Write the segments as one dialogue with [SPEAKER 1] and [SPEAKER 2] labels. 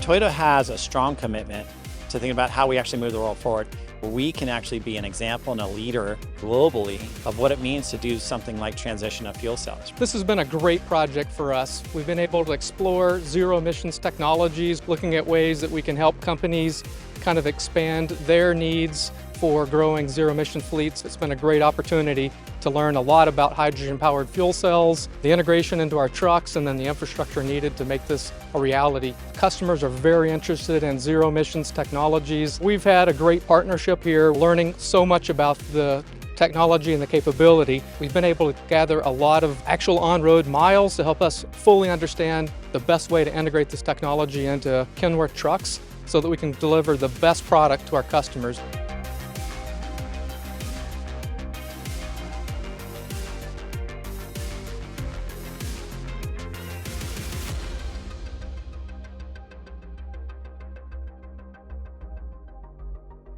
[SPEAKER 1] Toyota has a strong commitment to think about how we actually move the world forward. We can actually be an example and a leader globally of what it means to do something like transition of fuel cells.
[SPEAKER 2] This has been a great project for us. We've been able to explore zero emissions technologies, looking at ways that we can help companies kind of expand their needs for growing zero emission fleets. It's been a great opportunity to learn a lot about hydrogen powered fuel cells, the integration into our trucks, and then the infrastructure needed to make this a reality. Customers are very interested in zero emissions technologies. We've had a great partnership here, learning so much about the technology and the capability. We've been able to gather a lot of actual on-road miles to help us fully understand the best way to integrate this technology into Kenworth trucks so that we can deliver the best product to our customers.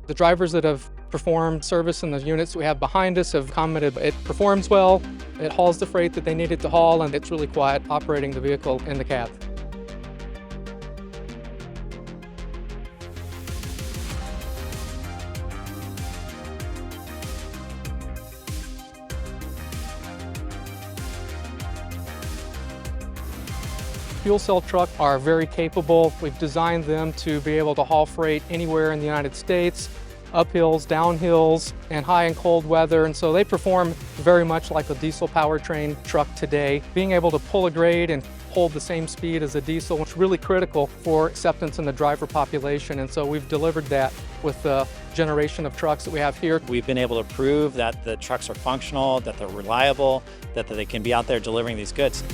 [SPEAKER 2] The drivers that have performed service in the units we have behind us have commented it performs well, it hauls the freight that they need it to haul, and it's really quiet operating the vehicle in the cab. Fuel cell trucks are very capable. We've designed them to be able to haul freight anywhere in the United States, uphills, downhills, and high and cold weather, and so they perform very much like a diesel powertrain truck today. Being able to pull a grade and hold the same speed as a diesel is really critical for acceptance in the driver population, and so we've delivered that with the generation of trucks that we have here.
[SPEAKER 1] We've been able to prove that the trucks are functional, that they're reliable, that they can be out there delivering these goods.